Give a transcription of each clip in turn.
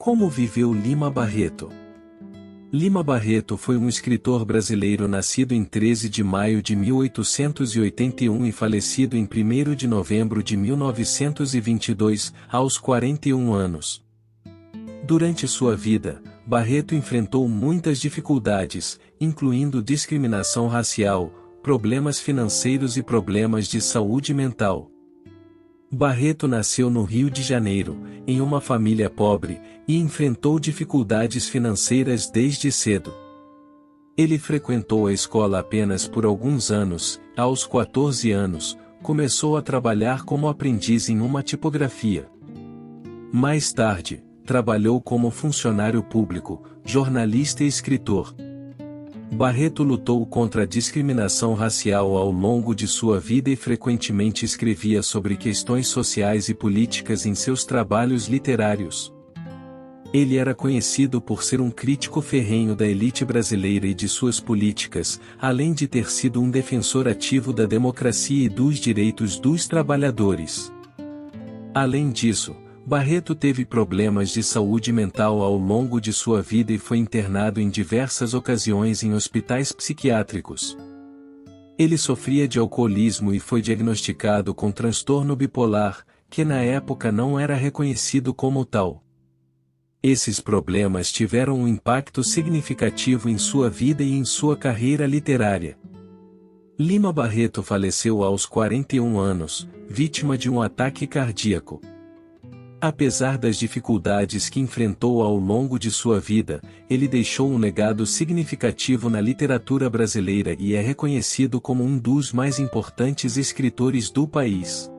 Como viveu Lima Barreto? Lima Barreto foi um escritor brasileiro nascido em 13 de maio de 1881 e falecido em 1º de novembro de 1922, aos 41 anos. Durante sua vida, Barreto enfrentou muitas dificuldades, incluindo discriminação racial, problemas financeiros e problemas de saúde mental. Barreto nasceu no Rio de Janeiro, em uma família pobre, e enfrentou dificuldades financeiras desde cedo. Ele frequentou a escola apenas por alguns anos. Aos 14 anos, começou a trabalhar como aprendiz em uma tipografia. Mais tarde, trabalhou como funcionário público, jornalista e escritor. Barreto lutou contra a discriminação racial ao longo de sua vida e frequentemente escrevia sobre questões sociais e políticas em seus trabalhos literários. Ele era conhecido por ser um crítico ferrenho da elite brasileira e de suas políticas, além de ter sido um defensor ativo da democracia e dos direitos dos trabalhadores. Além disso, Barreto teve problemas de saúde mental ao longo de sua vida e foi internado em diversas ocasiões em hospitais psiquiátricos. Ele sofria de alcoolismo e foi diagnosticado com transtorno bipolar, que na época não era reconhecido como tal. Esses problemas tiveram um impacto significativo em sua vida e em sua carreira literária. Lima Barreto faleceu aos 41 anos, vítima de um ataque cardíaco. Apesar das dificuldades que enfrentou ao longo de sua vida, ele deixou um legado significativo na literatura brasileira e é reconhecido como um dos mais importantes escritores do país.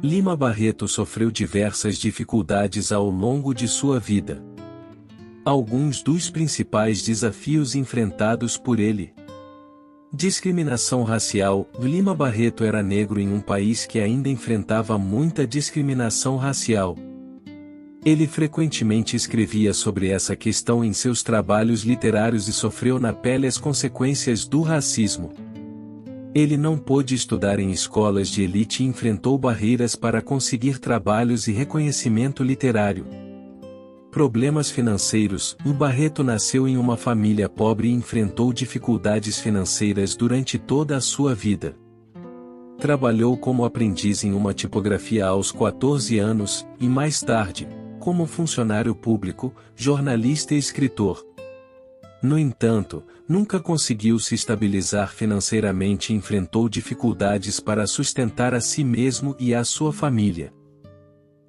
Lima Barreto sofreu diversas dificuldades ao longo de sua vida. Alguns dos principais desafios enfrentados por ele: discriminação racial. Lima Barreto era negro em um país que ainda enfrentava muita discriminação racial. Ele frequentemente escrevia sobre essa questão em seus trabalhos literários e sofreu na pele as consequências do racismo. Ele não pôde estudar em escolas de elite e enfrentou barreiras para conseguir trabalhos e reconhecimento literário. Problemas financeiros. Barreto nasceu em uma família pobre e enfrentou dificuldades financeiras durante toda a sua vida. Trabalhou como aprendiz em uma tipografia aos 14 anos, e mais tarde, como funcionário público, jornalista e escritor. No entanto, nunca conseguiu se estabilizar financeiramente e enfrentou dificuldades para sustentar a si mesmo e a sua família.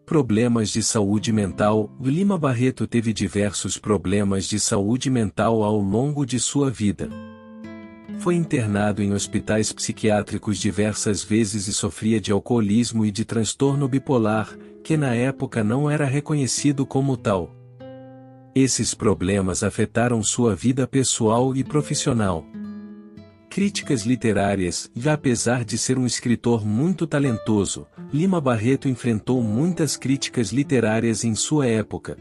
Problemas de saúde mental. Lima Barreto teve diversos problemas de saúde mental ao longo de sua vida. Foi internado em hospitais psiquiátricos diversas vezes e sofria de alcoolismo e de transtorno bipolar, que na época não era reconhecido como tal. Esses problemas afetaram sua vida pessoal e profissional. Críticas literárias. Apesar de ser um escritor muito talentoso, Lima Barreto enfrentou muitas críticas literárias em sua época.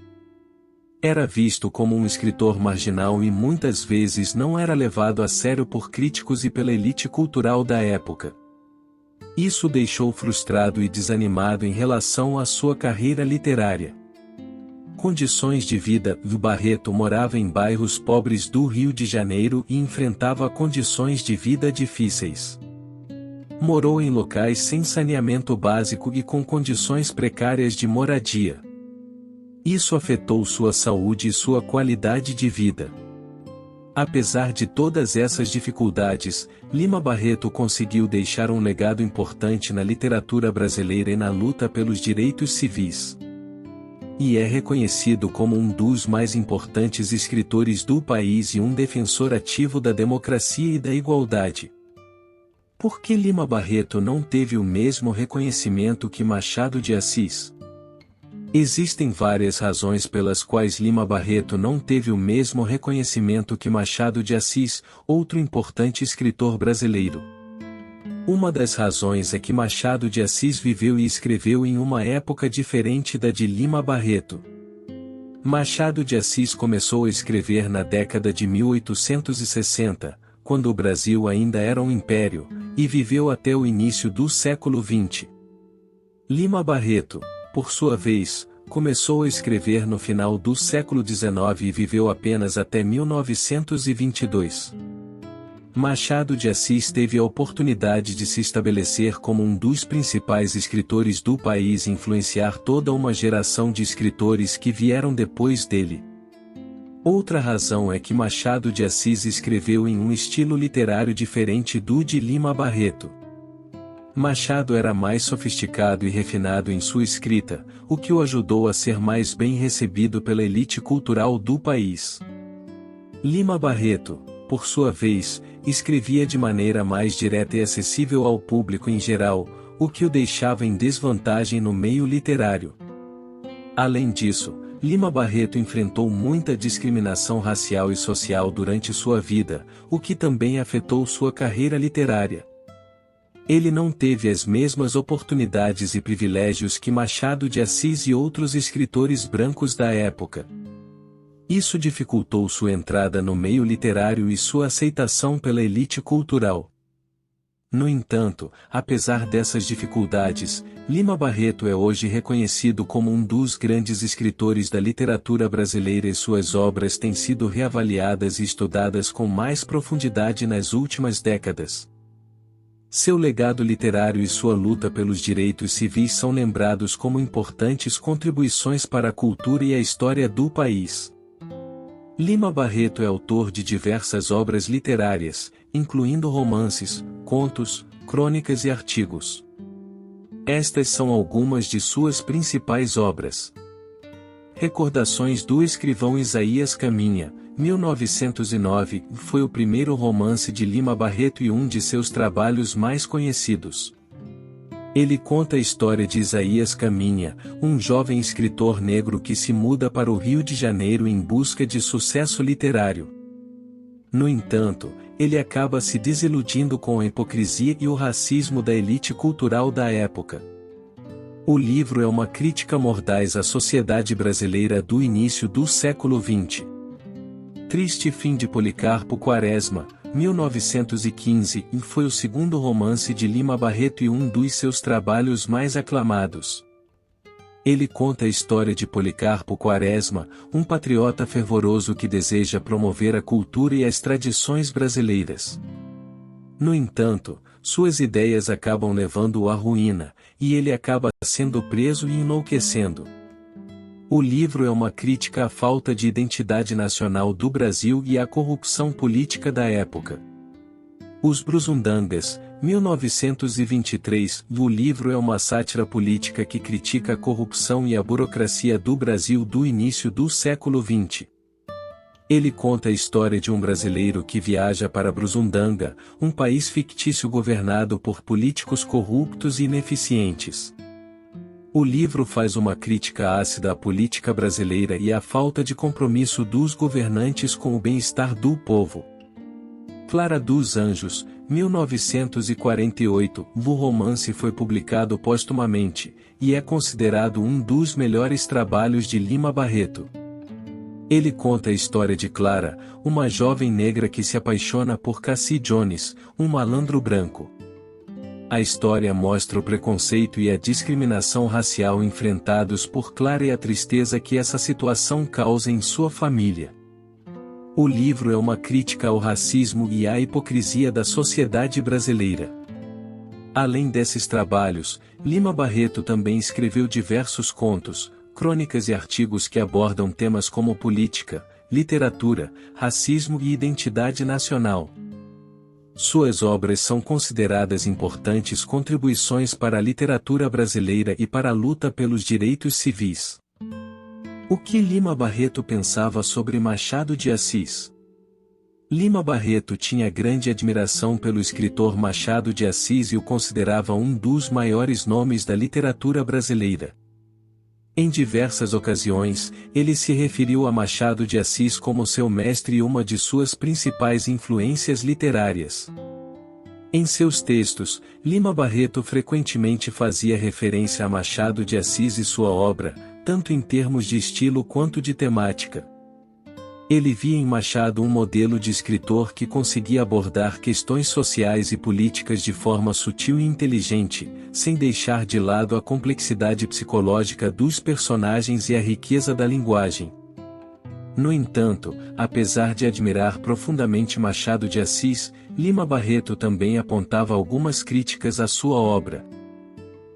Era visto como um escritor marginal e muitas vezes não era levado a sério por críticos e pela elite cultural da época. Isso o deixou frustrado e desanimado em relação à sua carreira literária. Condições de vida. Barreto morava em bairros pobres do Rio de Janeiro e enfrentava condições de vida difíceis. Morou em locais sem saneamento básico e com condições precárias de moradia. Isso afetou sua saúde e sua qualidade de vida. Apesar de todas essas dificuldades, Lima Barreto conseguiu deixar um legado importante na literatura brasileira e na luta pelos direitos civis. E é reconhecido como um dos mais importantes escritores do país e um defensor ativo da democracia e da igualdade. Por que Lima Barreto não teve o mesmo reconhecimento que Machado de Assis? Existem várias razões pelas quais Lima Barreto não teve o mesmo reconhecimento que Machado de Assis, outro importante escritor brasileiro. Uma das razões é que Machado de Assis viveu e escreveu em uma época diferente da de Lima Barreto. Machado de Assis começou a escrever na década de 1860, quando o Brasil ainda era um império, e viveu até o início do século XX. Lima Barreto, por sua vez, Começou a escrever no final do século XIX e viveu apenas até 1922. Machado de Assis teve a oportunidade de se estabelecer como um dos principais escritores do país e influenciar toda uma geração de escritores que vieram depois dele. Outra razão é que Machado de Assis escreveu em um estilo literário diferente do de Lima Barreto. Machado era mais sofisticado e refinado em sua escrita, o que o ajudou a ser mais bem recebido pela elite cultural do país. Lima Barreto, por sua vez, escrevia de maneira mais direta e acessível ao público em geral, o que o deixava em desvantagem no meio literário. Além disso, Lima Barreto enfrentou muita discriminação racial e social durante sua vida, o que também afetou sua carreira literária. Ele não teve as mesmas oportunidades e privilégios que Machado de Assis e outros escritores brancos da época. Isso dificultou sua entrada no meio literário e sua aceitação pela elite cultural. No entanto, apesar dessas dificuldades, Lima Barreto é hoje reconhecido como um dos grandes escritores da literatura brasileira e suas obras têm sido reavaliadas e estudadas com mais profundidade nas últimas décadas. Seu legado literário e sua luta pelos direitos civis são lembrados como importantes contribuições para a cultura e a história do país. Lima Barreto é autor de diversas obras literárias, incluindo romances, contos, crônicas e artigos. Estas são algumas de suas principais obras. Recordações do escrivão Isaías Caminha, 1909, foi o primeiro romance de Lima Barreto e um de seus trabalhos mais conhecidos. Ele conta a história de Isaías Caminha, um jovem escritor negro que se muda para o Rio de Janeiro em busca de sucesso literário. No entanto, ele acaba se desiludindo com a hipocrisia e o racismo da elite cultural da época. O livro é uma crítica mordaz à sociedade brasileira do início do século XX. Triste Fim de Policarpo Quaresma, 1915, foi o segundo romance de Lima Barreto e um dos seus trabalhos mais aclamados. Ele conta a história de Policarpo Quaresma, um patriota fervoroso que deseja promover a cultura e as tradições brasileiras. No entanto, suas ideias acabam levando-o à ruína, e ele acaba sendo preso e enlouquecendo. O livro é uma crítica à falta de identidade nacional do Brasil e à corrupção política da época. Os Brusundangas, 1923, o livro é uma sátira política que critica a corrupção e a burocracia do Brasil do início do século XX. Ele conta a história de um brasileiro que viaja para Brusundanga, um país fictício governado por políticos corruptos e ineficientes. O livro faz uma crítica ácida à política brasileira e à falta de compromisso dos governantes com o bem-estar do povo. Clara dos Anjos, 1948, o romance foi publicado póstumamente, e é considerado um dos melhores trabalhos de Lima Barreto. Ele conta a história de Clara, uma jovem negra que se apaixona por Cassie Jones, um malandro branco. A história mostra o preconceito e a discriminação racial enfrentados por Clara e a tristeza que essa situação causa em sua família. O livro é uma crítica ao racismo e à hipocrisia da sociedade brasileira. Além desses trabalhos, Lima Barreto também escreveu diversos contos, crônicas e artigos que abordam temas como política, literatura, racismo e identidade nacional. Suas obras são consideradas importantes contribuições para a literatura brasileira e para a luta pelos direitos civis. O que Lima Barreto pensava sobre Machado de Assis? Lima Barreto tinha grande admiração pelo escritor Machado de Assis e o considerava um dos maiores nomes da literatura brasileira. Em diversas ocasiões, ele se referiu a Machado de Assis como seu mestre e uma de suas principais influências literárias. Em seus textos, Lima Barreto frequentemente fazia referência a Machado de Assis e sua obra, tanto em termos de estilo quanto de temática. Ele via em Machado um modelo de escritor que conseguia abordar questões sociais e políticas de forma sutil e inteligente, sem deixar de lado a complexidade psicológica dos personagens e a riqueza da linguagem. No entanto, apesar de admirar profundamente Machado de Assis, Lima Barreto também apontava algumas críticas à sua obra.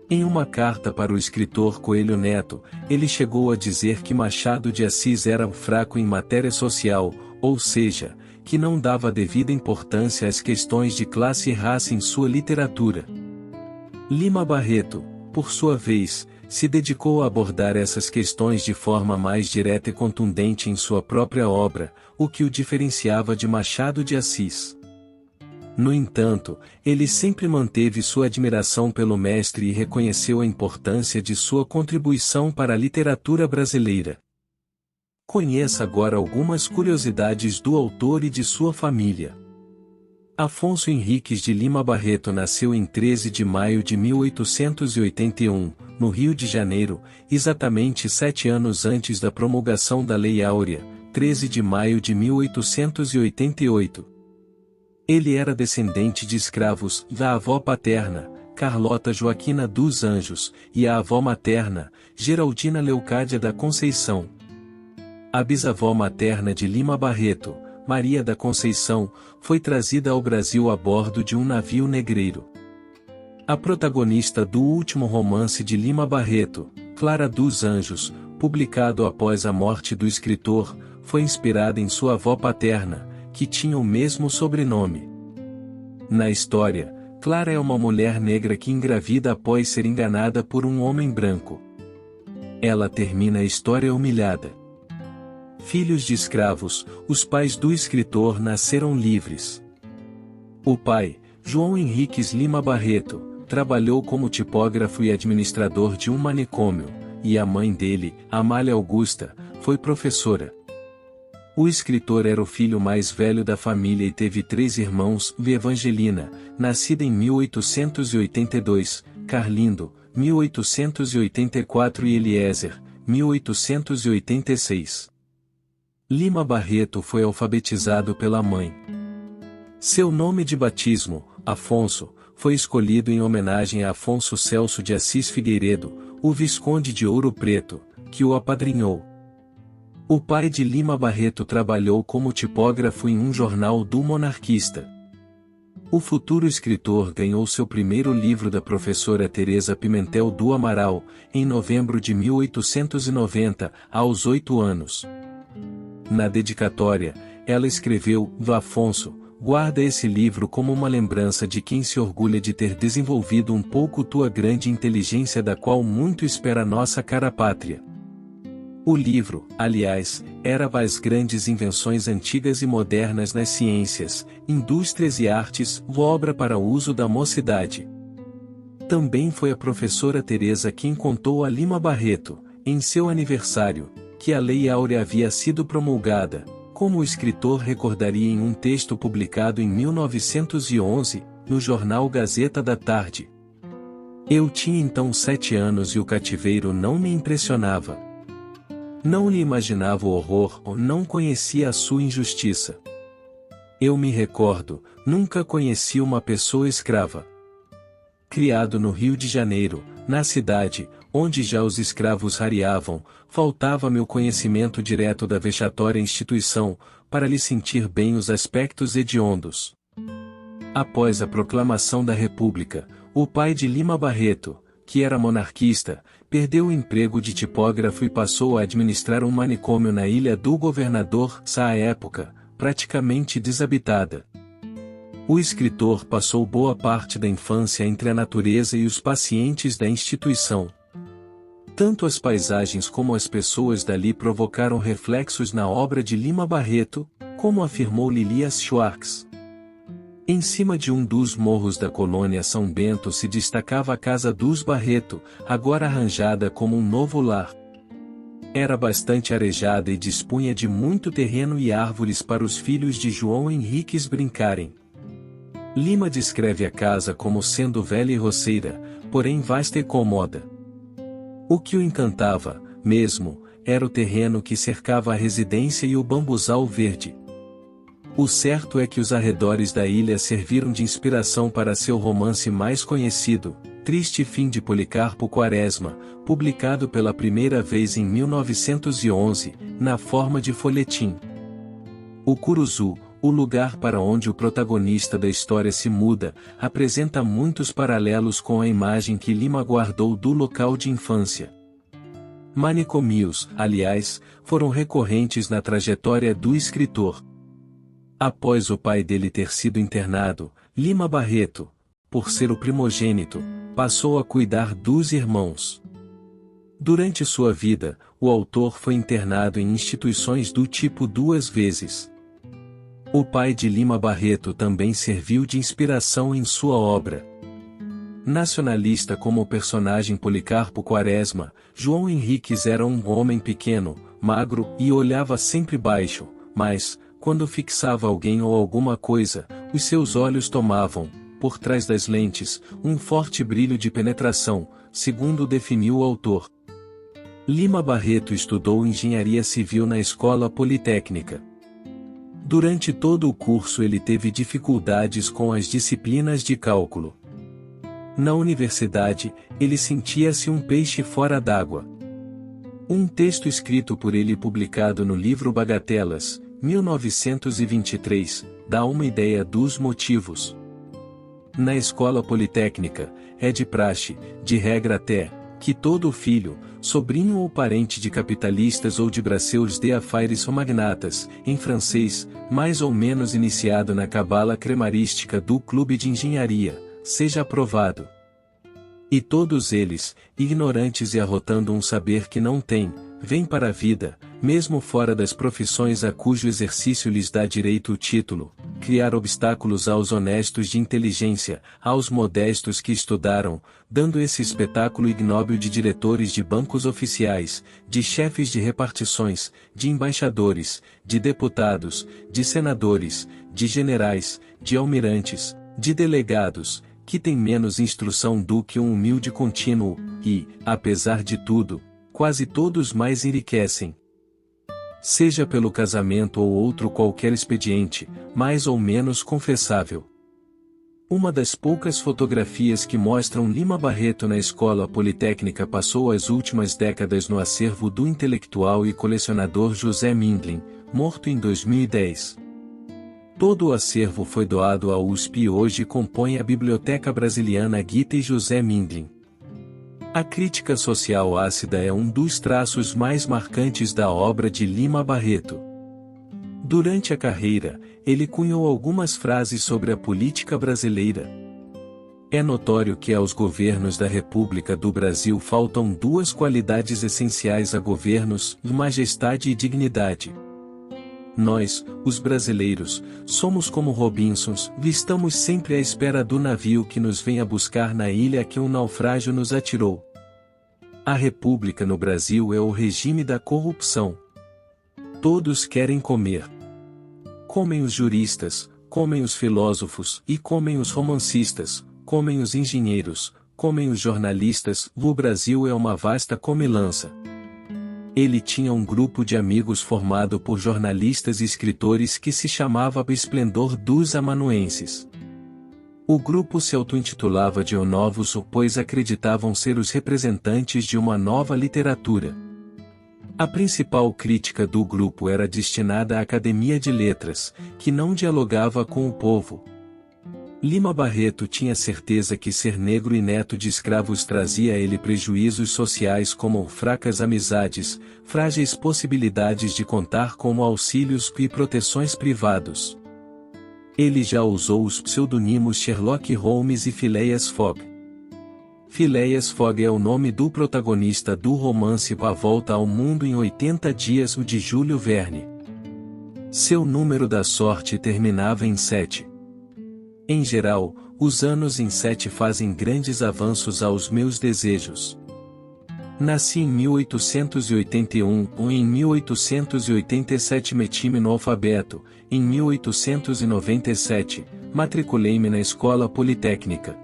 Em uma carta para o escritor Coelho Neto, ele chegou a dizer que Machado de Assis era fraco em matéria social, ou seja, que não dava devida importância às questões de classe e raça em sua literatura. Lima Barreto, por sua vez, se dedicou a abordar essas questões de forma mais direta e contundente em sua própria obra, o que o diferenciava de Machado de Assis. No entanto, ele sempre manteve sua admiração pelo mestre e reconheceu a importância de sua contribuição para a literatura brasileira. Conheça agora algumas curiosidades do autor e de sua família. Afonso Henriques de Lima Barreto nasceu em 13 de maio de 1881, no Rio de Janeiro, exatamente 7 anos antes da promulgação da Lei Áurea, 13 de maio de 1888. Ele era descendente de escravos da avó paterna, Carlota Joaquina dos Anjos, e a avó materna, Geraldina Leocádia da Conceição. A bisavó materna de Lima Barreto, Maria da Conceição, foi trazida ao Brasil a bordo de um navio negreiro. A protagonista do último romance de Lima Barreto, Clara dos Anjos, publicado após a morte do escritor, foi inspirada em sua avó paterna, que tinha o mesmo sobrenome. Na história, Clara é uma mulher negra que engravida após ser enganada por um homem branco. Ela termina a história humilhada. Filhos de escravos, os pais do escritor nasceram livres. O pai, João Henriques Lima Barreto, trabalhou como tipógrafo e administrador de um manicômio, e a mãe dele, Amália Augusta, foi professora. O escritor era o filho mais velho da família e teve 3 irmãos: Evangelina, nascida em 1882, Carlindo, 1884 e Eliezer, 1886. Lima Barreto foi alfabetizado pela mãe. Seu nome de batismo, Afonso, foi escolhido em homenagem a Afonso Celso de Assis Figueiredo, o Visconde de Ouro Preto, que o apadrinhou. O pai de Lima Barreto trabalhou como tipógrafo em um jornal do monarquista. O futuro escritor ganhou seu primeiro livro da professora Teresa Pimentel do Amaral, em novembro de 1890, aos 8 anos. Na dedicatória, ela escreveu: Afonso, guarda esse livro como uma lembrança de quem se orgulha de ter desenvolvido um pouco tua grande inteligência, da qual muito espera nossa cara pátria. O livro, aliás, era as grandes invenções antigas e modernas nas ciências, indústrias e artes, obra para uso da mocidade. Também foi a professora Teresa quem contou a Lima Barreto, em seu aniversário, que a Lei Áurea havia sido promulgada, como o escritor recordaria em um texto publicado em 1911, no jornal Gazeta da Tarde. Eu tinha então 7 anos e o cativeiro não me impressionava. Não lhe imaginava o horror ou não conhecia a sua injustiça. Eu me recordo, nunca conheci uma pessoa escrava. Criado no Rio de Janeiro, na cidade, onde já os escravos rareavam, faltava-me o conhecimento direto da vexatória instituição, para lhe sentir bem os aspectos hediondos. Após a proclamação da República, o pai de Lima Barreto, que era monarquista, perdeu o emprego de tipógrafo e passou a administrar um manicômio na Ilha do Governador, à época, praticamente desabitada. O escritor passou boa parte da infância entre a natureza e os pacientes da instituição. Tanto as paisagens como as pessoas dali provocaram reflexos na obra de Lima Barreto, como afirmou Lilias Schwartz. Em cima de um dos morros da colônia São Bento se destacava a casa dos Barreto, agora arranjada como um novo lar. Era bastante arejada e dispunha de muito terreno e árvores para os filhos de João Henriques brincarem. Lima descreve a casa como sendo velha e roceira, porém vasta e cômoda. O que o encantava, mesmo, era o terreno que cercava a residência e o bambuzal verde. O certo é que os arredores da ilha serviram de inspiração para seu romance mais conhecido, Triste Fim de Policarpo Quaresma, publicado pela primeira vez em 1911, na forma de folhetim. O Curuzu, o lugar para onde o protagonista da história se muda, apresenta muitos paralelos com a imagem que Lima guardou do local de infância. Manicômios, aliás, foram recorrentes na trajetória do escritor. Após o pai dele ter sido internado, Lima Barreto, por ser o primogênito, passou a cuidar dos irmãos. Durante sua vida, o autor foi internado em instituições do tipo 2 vezes. O pai de Lima Barreto também serviu de inspiração em sua obra. Nacionalista como o personagem Policarpo Quaresma, João Henriques era um homem pequeno, magro e olhava sempre baixo, mas, quando fixava alguém ou alguma coisa, os seus olhos tomavam, por trás das lentes, um forte brilho de penetração, segundo definiu o autor. Lima Barreto estudou engenharia civil na Escola Politécnica. Durante todo o curso ele teve dificuldades com as disciplinas de cálculo. Na universidade, ele sentia-se um peixe fora d'água. Um texto escrito por ele e publicado no livro Bagatelas, 1923, dá uma ideia dos motivos. Na escola politécnica, é de praxe, de regra até, que todo filho, sobrinho ou parente de capitalistas ou de braceus de affaires ou magnatas, em francês, mais ou menos iniciado na cabala cremarística do clube de engenharia, seja aprovado. E todos eles, ignorantes e arrotando um saber que não têm, vêm para a vida, mesmo fora das profissões a cujo exercício lhes dá direito o título, criar obstáculos aos honestos de inteligência, aos modestos que estudaram, dando esse espetáculo ignóbil de diretores de bancos oficiais, de chefes de repartições, de embaixadores, de deputados, de senadores, de generais, de almirantes, de delegados, que têm menos instrução do que um humilde contínuo, e, apesar de tudo, quase todos mais enriquecem. Seja pelo casamento ou outro qualquer expediente, mais ou menos confessável. Uma das poucas fotografias que mostram Lima Barreto na Escola Politécnica passou as últimas décadas no acervo do intelectual e colecionador José Mindlin, morto em 2010. Todo o acervo foi doado à USP e hoje compõe a Biblioteca Brasiliana Gita e José Mindlin. A crítica social ácida é um dos traços mais marcantes da obra de Lima Barreto. Durante a carreira, ele cunhou algumas frases sobre a política brasileira. É notório que aos governos da República do Brasil faltam duas qualidades essenciais a governos: majestade e dignidade. Nós, os brasileiros, somos como Robinsons, estamos sempre à espera do navio que nos venha buscar na ilha que um naufrágio nos atirou. A República no Brasil é o regime da corrupção. Todos querem comer. Comem os juristas, comem os filósofos e comem os romancistas, comem os engenheiros, comem os jornalistas. O Brasil é uma vasta comilança. Ele tinha um grupo de amigos formado por jornalistas e escritores que se chamava Esplendor dos Amanuenses. O grupo se auto-intitulava de Novos, pois acreditavam ser os representantes de uma nova literatura. A principal crítica do grupo era destinada à Academia de Letras, que não dialogava com o povo. Lima Barreto tinha certeza que ser negro e neto de escravos trazia a ele prejuízos sociais como fracas amizades, frágeis possibilidades de contar com auxílios e proteções privados. Ele já usou os pseudonimos Sherlock Holmes e Phileas Fogg. Phileas Fogg é o nome do protagonista do romance A Volta ao Mundo em 80 Dias, o de Júlio Verne. Seu número da sorte terminava em 7. Em geral, os anos em 7 fazem grandes avanços aos meus desejos. Nasci em 1881 ou em 1887 meti-me no alfabeto, em 1897, matriculei-me na Escola Politécnica.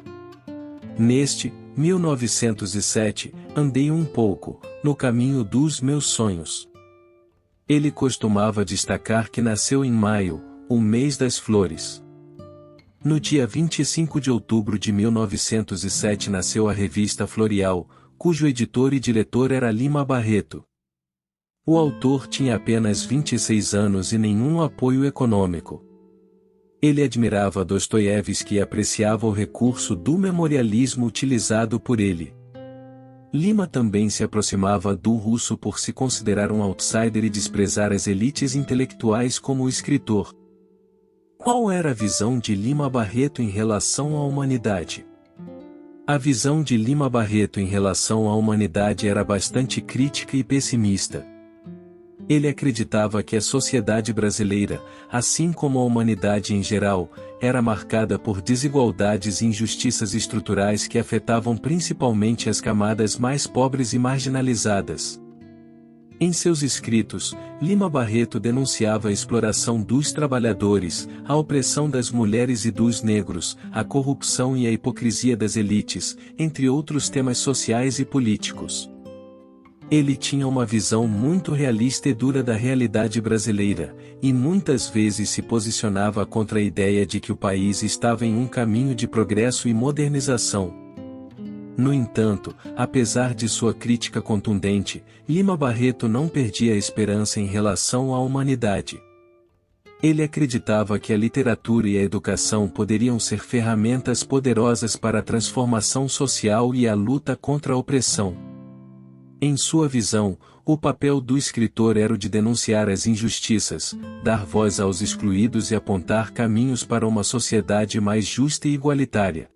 Neste, 1907, andei um pouco, no caminho dos meus sonhos. Ele costumava destacar que nasceu em maio, o mês das flores. No dia 25 de outubro de 1907 nasceu a revista Florial, cujo editor e diretor era Lima Barreto. O autor tinha apenas 26 anos e nenhum apoio econômico. Ele admirava Dostoiévski e apreciava o recurso do memorialismo utilizado por ele. Lima também se aproximava do russo por se considerar um outsider e desprezar as elites intelectuais como escritor. Qual era a visão de Lima Barreto em relação à humanidade? A visão de Lima Barreto em relação à humanidade era bastante crítica e pessimista. Ele acreditava que a sociedade brasileira, assim como a humanidade em geral, era marcada por desigualdades e injustiças estruturais que afetavam principalmente as camadas mais pobres e marginalizadas. Em seus escritos, Lima Barreto denunciava a exploração dos trabalhadores, a opressão das mulheres e dos negros, a corrupção e a hipocrisia das elites, entre outros temas sociais e políticos. Ele tinha uma visão muito realista e dura da realidade brasileira, e muitas vezes se posicionava contra a ideia de que o país estava em um caminho de progresso e modernização. No entanto, apesar de sua crítica contundente, Lima Barreto não perdia a esperança em relação à humanidade. Ele acreditava que a literatura e a educação poderiam ser ferramentas poderosas para a transformação social e a luta contra a opressão. Em sua visão, o papel do escritor era o de denunciar as injustiças, dar voz aos excluídos e apontar caminhos para uma sociedade mais justa e igualitária.